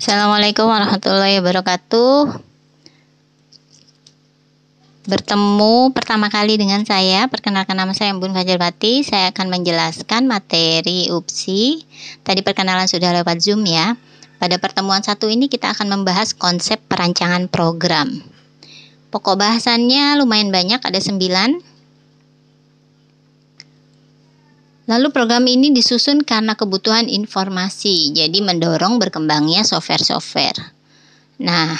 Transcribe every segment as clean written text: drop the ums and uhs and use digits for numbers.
Assalamualaikum warahmatullahi wabarakatuh. Bertemu pertama kali dengan saya. Perkenalkan, nama saya Bun Fajalbati. Saya akan menjelaskan materi UPSI. Tadi perkenalan sudah lewat Zoom ya. Pada pertemuan satu ini kita akan membahas konsep perancangan program. Pokok bahasannya lumayan banyak, ada 9. Lalu program ini disusun karena kebutuhan informasi, jadi mendorong berkembangnya software-software. Nah,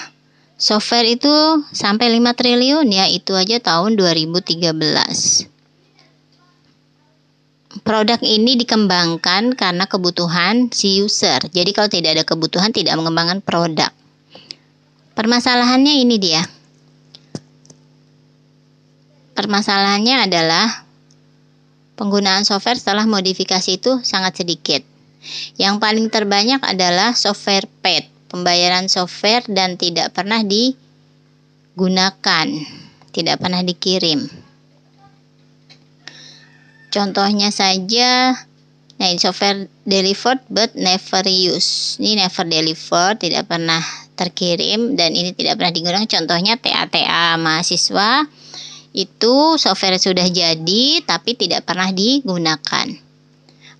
software itu sampai 5 triliun ya, itu aja tahun 2013. Produk ini dikembangkan karena kebutuhan si user. Jadi kalau tidak ada kebutuhan, tidak mengembangkan produk. Permasalahannya ini dia. Permasalahannya adalah penggunaan software setelah modifikasi itu sangat sedikit. Yang paling terbanyak adalah software paid, pembayaran software dan tidak pernah digunakan, tidak pernah dikirim. Contohnya saja, nah ini software delivered but never used. Ini never delivered, tidak pernah terkirim dan ini tidak pernah digunakan. Contohnya TA mahasiswa. Itu software sudah jadi tapi tidak pernah digunakan.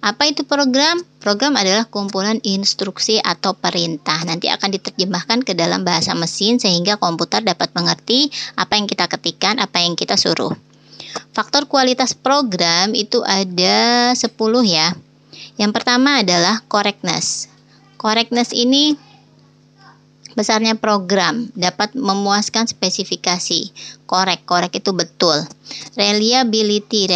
Apa itu program? Program adalah kumpulan instruksi atau perintah. Nanti akan diterjemahkan ke dalam bahasa mesin sehingga komputer dapat mengerti apa yang kita ketikkan, apa yang kita suruh. Faktor kualitas program itu ada 10 ya. Yang pertama adalah correctness. Correctness ini besarnya program, dapat memuaskan spesifikasi. Korek itu betul. Reliability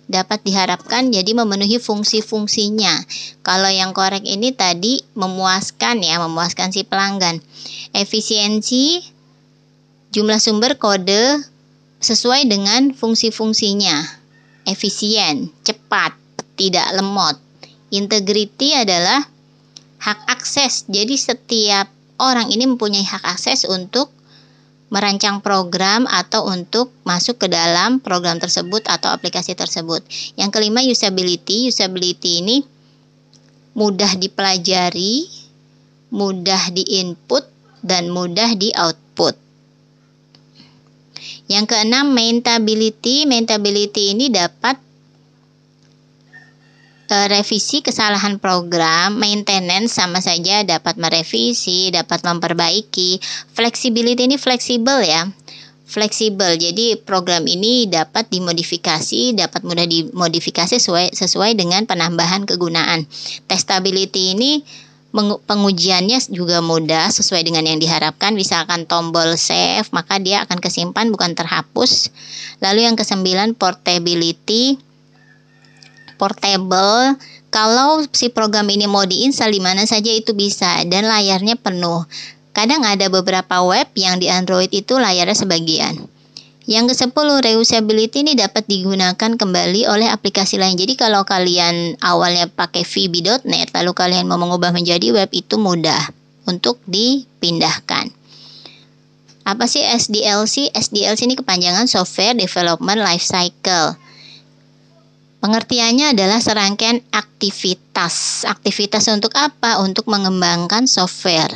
dapat diharapkan jadi memenuhi fungsi-fungsinya. Kalau yang korek ini tadi memuaskan ya, memuaskan si pelanggan. Efisiensi, jumlah sumber kode sesuai dengan fungsi-fungsinya. Efisien, cepat, tidak lemot. Integrity adalah hak akses. Jadi setiap orang ini mempunyai hak akses untuk merancang program atau untuk masuk ke dalam program tersebut atau aplikasi tersebut. Yang kelima, usability. Usability ini mudah dipelajari, mudah di-input, dan mudah di-output. Yang keenam, maintainability. Maintainability ini dapat revisi kesalahan program. Maintenance sama saja dapat merevisi, dapat memperbaiki. Flexibility ini fleksibel ya. Fleksibel. Jadi program ini dapat dimodifikasi, dapat mudah dimodifikasi sesuai dengan penambahan kegunaan. Testability ini pengujiannya juga mudah sesuai dengan yang diharapkan. Misalkan tombol save, maka dia akan kesimpan bukan terhapus. Lalu yang ke-9, portability. Portable, kalau si program ini mau diinstal di mana saja itu bisa dan layarnya penuh. Kadang ada beberapa web yang di Android itu layarnya sebagian. Yang ke-10, reusability ini dapat digunakan kembali oleh aplikasi lain. Jadi kalau kalian awalnya pakai VB.NET lalu kalian mau mengubah menjadi web, itu mudah untuk dipindahkan. Apa sih SDLC? SDLC ini kepanjangan Software Development Lifecycle. Pengertiannya adalah serangkaian aktivitas. Aktivitas untuk apa? Untuk mengembangkan software.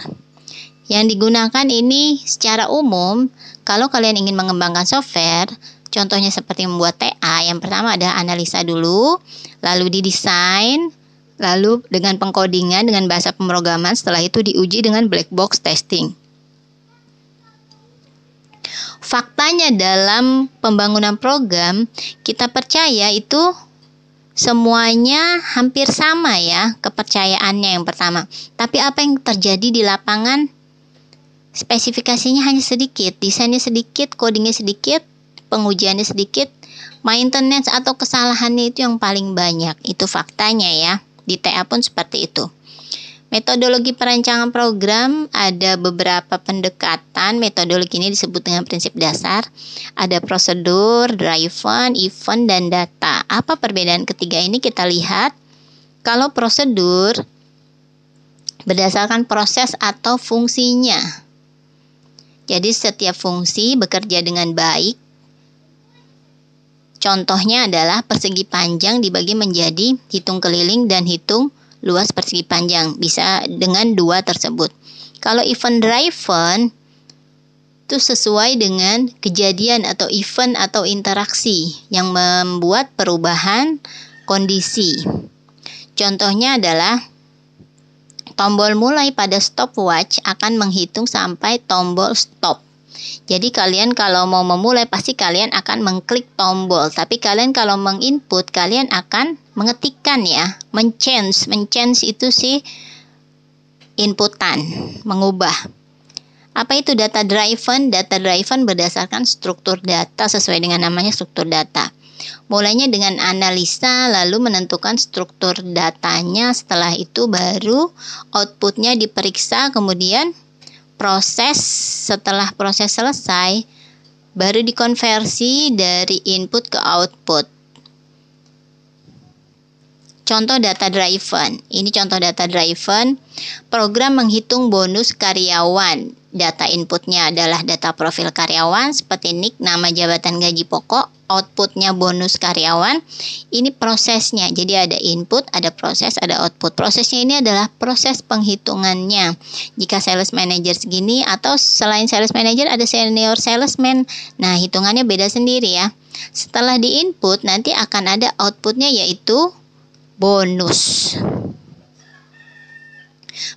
Yang digunakan ini secara umum, kalau kalian ingin mengembangkan software, contohnya seperti membuat TA, yang pertama ada analisa dulu, lalu didesain, lalu dengan pengkodingan dengan bahasa pemrograman, setelah itu diuji dengan black box testing. Faktanya dalam pembangunan program, kita percaya itu semuanya hampir sama ya kepercayaannya yang pertama. Tapi apa yang terjadi di lapangan? Spesifikasinya hanya sedikit, desainnya sedikit, codingnya sedikit, pengujiannya sedikit, maintenance atau kesalahannya itu yang paling banyak. Itu faktanya ya. Di TA pun seperti itu. Metodologi perancangan program ada beberapa pendekatan. Metodologi ini disebut dengan prinsip dasar. Ada prosedur, driven, event, dan data. Apa perbedaan ketiga ini? Kita lihat. Kalau prosedur berdasarkan proses atau fungsinya. Jadi setiap fungsi bekerja dengan baik. Contohnya adalah persegi panjang dibagi menjadi hitung keliling dan hitung luas persegi panjang, bisa dengan dua tersebut. Kalau event driven itu sesuai dengan kejadian atau event atau interaksi yang membuat perubahan kondisi. Contohnya adalah tombol mulai pada stopwatch akan menghitung sampai tombol stop. Jadi kalian kalau mau memulai pasti kalian akan mengklik tombol, tapi kalian kalau menginput kalian akan mengetikkan ya, menchange itu sih inputan, mengubah. Apa itu data driven? Data driven berdasarkan struktur data sesuai dengan namanya struktur data. Mulainya dengan analisa, lalu menentukan struktur datanya, setelah itu baru outputnya diperiksa, kemudian setelah proses selesai, baru dikonversi dari input ke output. Contoh data driven. Ini contoh data driven. Program menghitung bonus karyawan. Data inputnya adalah data profil karyawan seperti NIK, nama, jabatan, gaji pokok. Outputnya bonus karyawan. Ini prosesnya. Jadi ada input, ada proses, ada output. Prosesnya ini adalah proses penghitungannya. Jika sales manager segini atau selain sales manager ada senior salesman. Nah, hitungannya beda sendiri ya. Setelah di input nanti akan ada outputnya yaitu bonus.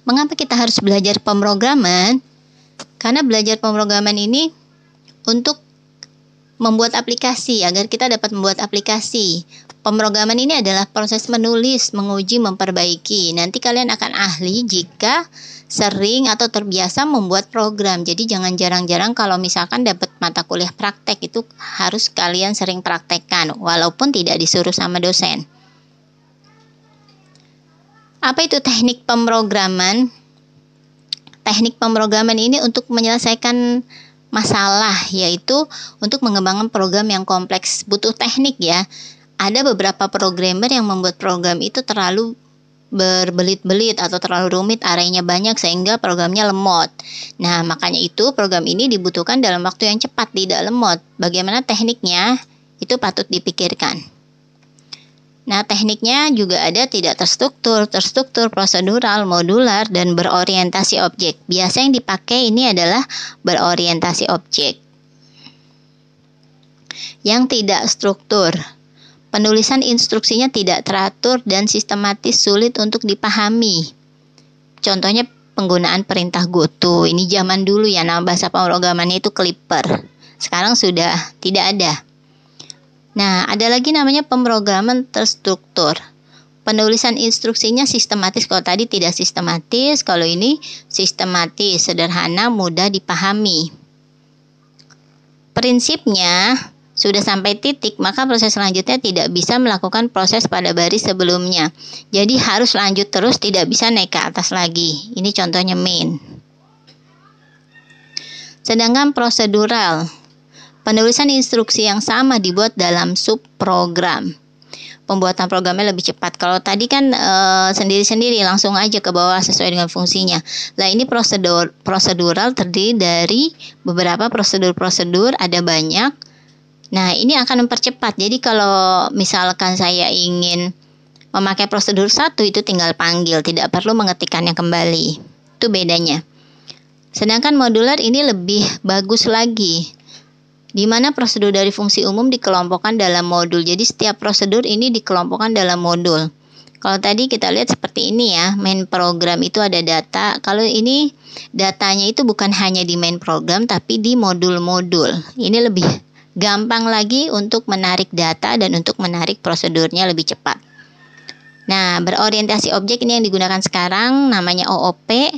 Mengapa kita harus belajar pemrograman? Karena belajar pemrograman ini untuk membuat aplikasi, agar kita dapat membuat aplikasi. Pemrograman ini adalah proses menulis, menguji, memperbaiki. Nanti kalian akan ahli jika sering atau terbiasa membuat program. Jadi jangan jarang-jarang kalau misalkan dapat mata kuliah praktek, itu harus kalian sering praktekkan walaupun tidak disuruh sama dosen. Apa itu teknik pemrograman? Teknik pemrograman ini untuk menyelesaikan masalah, yaitu untuk mengembangkan program yang kompleks, butuh teknik ya. Ada beberapa programmer yang membuat program itu terlalu berbelit-belit atau terlalu rumit, arraynya banyak sehingga programnya lemot. Nah, makanya itu program ini dibutuhkan dalam waktu yang cepat, tidak lemot. Bagaimana tekniknya? Itu patut dipikirkan. Nah, tekniknya juga ada tidak terstruktur, prosedural, modular, dan berorientasi objek. Biasa yang dipakai ini adalah berorientasi objek. Yang tidak struktur, penulisan instruksinya tidak teratur dan sistematis, sulit untuk dipahami. Contohnya penggunaan perintah goto. Ini zaman dulu ya, nama bahasa pemrogramannya itu Clipper. Sekarang sudah tidak ada. Nah, ada lagi namanya pemrograman terstruktur. Penulisan instruksinya sistematis. Kalau tadi tidak sistematis, kalau ini sistematis, sederhana, mudah dipahami. Prinsipnya, sudah sampai titik, maka proses selanjutnya tidak bisa melakukan proses pada baris sebelumnya. Jadi harus lanjut terus, tidak bisa naik ke atas lagi. Ini contohnya main. Sedangkan prosedural, penulisan instruksi yang sama dibuat dalam subprogram. Pembuatan programnya lebih cepat. Kalau tadi kan sendiri-sendiri langsung aja ke bawah sesuai dengan fungsinya. Nah, ini prosedural terdiri dari beberapa prosedur-prosedur, ada banyak. Nah, ini akan mempercepat. Jadi kalau misalkan saya ingin memakai prosedur satu, itu tinggal panggil, tidak perlu mengetikkannya kembali. Itu bedanya. Sedangkan modular ini lebih bagus lagi, di mana prosedur dari fungsi umum dikelompokkan dalam modul. Jadi setiap prosedur ini dikelompokkan dalam modul. Kalau tadi kita lihat seperti ini ya, main program itu ada data. Kalau ini datanya itu bukan hanya di main program, tapi di modul-modul. Ini lebih gampang lagi untuk menarik data dan untuk menarik prosedurnya lebih cepat. Nah, berorientasi objek ini yang digunakan sekarang, namanya OOP,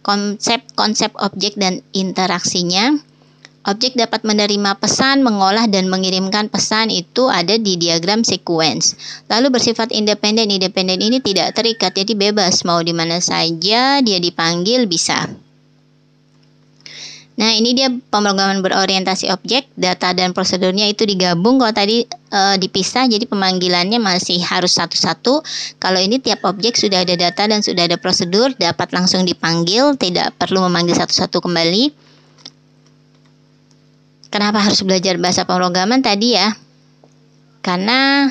konsep objek dan interaksinya. Objek dapat menerima pesan, mengolah, dan mengirimkan pesan, itu ada di diagram sequence. Lalu bersifat independen. Independen ini tidak terikat, jadi bebas. Mau di mana saja dia dipanggil bisa. Nah, ini dia pemrograman berorientasi objek. Data dan prosedurnya itu digabung. Kalau tadi dipisah, jadi pemanggilannya masih harus satu-satu. Kalau ini tiap objek sudah ada data dan sudah ada prosedur, dapat langsung dipanggil, tidak perlu memanggil satu-satu kembali. Kenapa harus belajar bahasa pemrograman tadi ya? Karena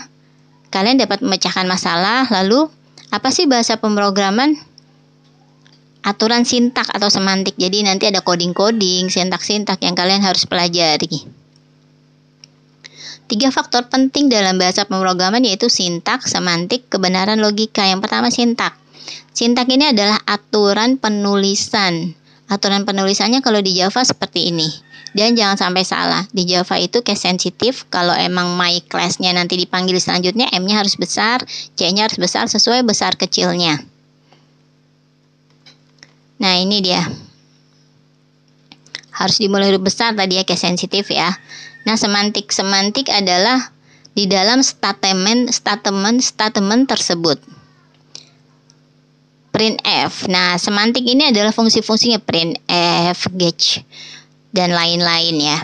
kalian dapat memecahkan masalah, lalu Apa sih bahasa pemrograman? Aturan sintak atau semantik. Jadi nanti ada coding-coding, sintak-sintak yang kalian harus pelajari. 3 faktor penting dalam bahasa pemrograman yaitu sintak, semantik, kebenaran logika. Yang pertama sintak. Sintak ini adalah aturan penulisan. Aturan penulisannya kalau di Java seperti ini. Dan jangan sampai salah, di Java itu case sensitif. Kalau emang my class-nya nanti dipanggil selanjutnya, M-nya harus besar, C-nya harus besar sesuai besar kecilnya. Nah ini dia. Harus dimulai huruf besar tadi ya, case sensitif ya. Nah semantik adalah di dalam statement tersebut. Printf. Nah semantik ini adalah fungsi-fungsinya printf, gauge, dan lain-lain ya.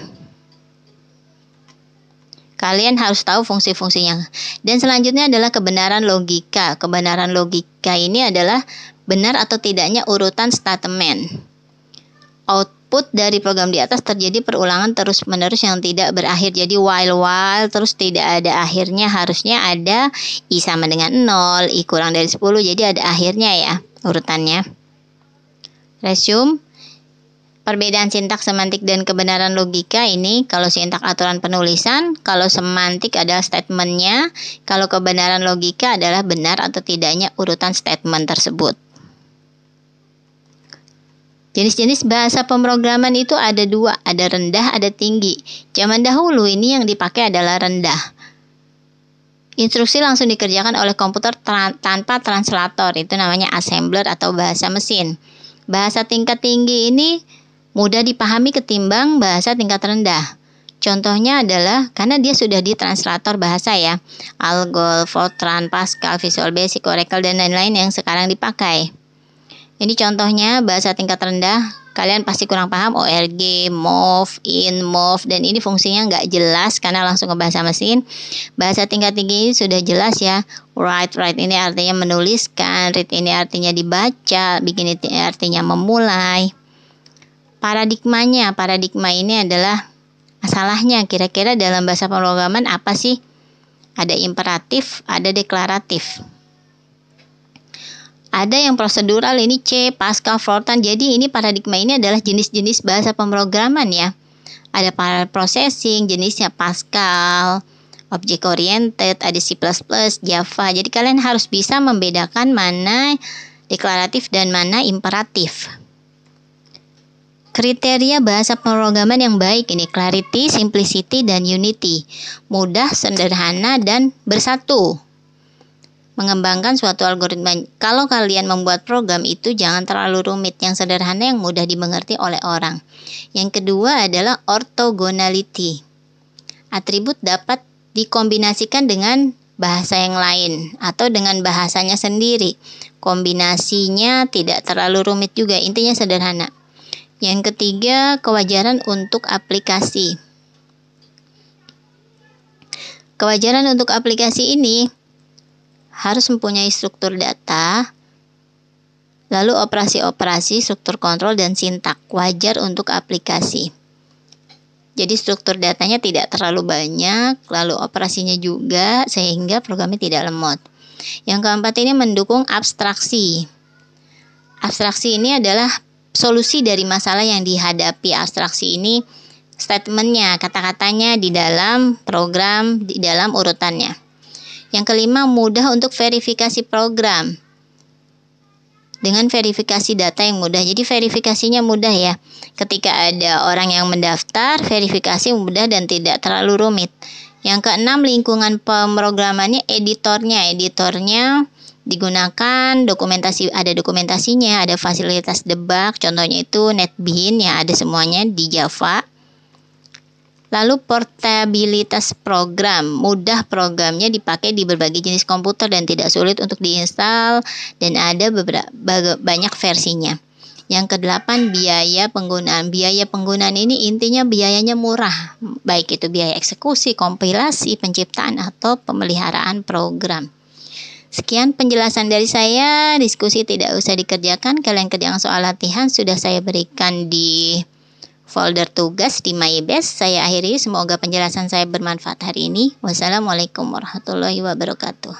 Kalian harus tahu fungsi-fungsinya. Dan selanjutnya adalah kebenaran logika. Kebenaran logika ini adalah benar atau tidaknya urutan statement. Output dari program di atas terjadi perulangan terus-menerus yang tidak berakhir. Jadi while terus tidak ada akhirnya, harusnya ada I sama dengan 0, I kurang dari 10. Jadi ada akhirnya ya urutannya. Resume. Perbedaan sintak, semantik, dan kebenaran logika ini, kalau sintak aturan penulisan, kalau semantik adalah statementnya, kalau kebenaran logika adalah benar atau tidaknya urutan statement tersebut. Jenis-jenis bahasa pemrograman itu ada 2, ada rendah, ada tinggi. Zaman dahulu ini yang dipakai adalah rendah. Instruksi langsung dikerjakan oleh komputer tanpa translator, itu namanya assembler atau bahasa mesin. Bahasa tingkat tinggi ini mudah dipahami ketimbang bahasa tingkat rendah. Contohnya adalah karena dia sudah di translator bahasa ya, Algol, Fortran, Pascal, Visual Basic, Oracle, dan lain-lain yang sekarang dipakai. Ini contohnya bahasa tingkat rendah. Kalian pasti kurang paham ORG, move, in, move, dan ini fungsinya nggak jelas karena langsung ke bahasa mesin. Bahasa tingkat tinggi ini sudah jelas ya. Write ini artinya menuliskan, read ini artinya dibaca, begin ini artinya memulai. Paradigma ini adalah masalahnya kira-kira dalam bahasa pemrograman apa sih? Ada imperatif, ada deklaratif. Ada yang prosedural, ini C, Pascal, Fortran. Jadi ini paradigma ini adalah jenis-jenis bahasa pemrograman ya. Ada parallel processing, jenisnya Pascal, object oriented, ada C++, Java. Jadi kalian harus bisa membedakan mana deklaratif dan mana imperatif. Kriteria bahasa pemrograman yang baik ini clarity, simplicity, dan unity. Mudah, sederhana, dan bersatu. Mengembangkan suatu algoritma. Kalau kalian membuat program itu jangan terlalu rumit, yang sederhana yang mudah dimengerti oleh orang. Yang kedua adalah orthogonality. Atribut dapat dikombinasikan dengan bahasa yang lain atau dengan bahasanya sendiri. Kombinasinya tidak terlalu rumit juga, intinya sederhana. Yang ketiga, kewajaran untuk aplikasi. Kewajaran untuk aplikasi ini harus mempunyai struktur data, lalu operasi-operasi, struktur kontrol, dan sintak. Wajar untuk aplikasi. Jadi struktur datanya tidak terlalu banyak, lalu operasinya juga, sehingga programnya tidak lemot. Yang keempat ini mendukung abstraksi. Abstraksi ini adalah solusi dari masalah yang dihadapi. Abstraksi ini statementnya, kata-katanya di dalam program, di dalam urutannya. Yang kelima, mudah untuk verifikasi program. Dengan verifikasi data yang mudah. Jadi verifikasinya mudah ya. Ketika ada orang yang mendaftar, verifikasi mudah dan tidak terlalu rumit. Yang keenam, lingkungan pemrogramannya, editornya. Editornya digunakan ada dokumentasinya, ada fasilitas debug, contohnya itu NetBeans ya, ada semuanya di Java. Lalu portabilitas program, mudah programnya dipakai di berbagai jenis komputer dan tidak sulit untuk diinstal dan ada banyak versinya. Yang kedelapan, biaya penggunaan. Biaya penggunaan ini intinya biayanya murah, baik itu biaya eksekusi, kompilasi, penciptaan atau pemeliharaan program. Sekian penjelasan dari saya, diskusi tidak usah dikerjakan, kalian kerjakan soal latihan sudah saya berikan di folder tugas di MyBest. Saya akhiri, semoga penjelasan saya bermanfaat hari ini. Wassalamualaikum warahmatullahi wabarakatuh.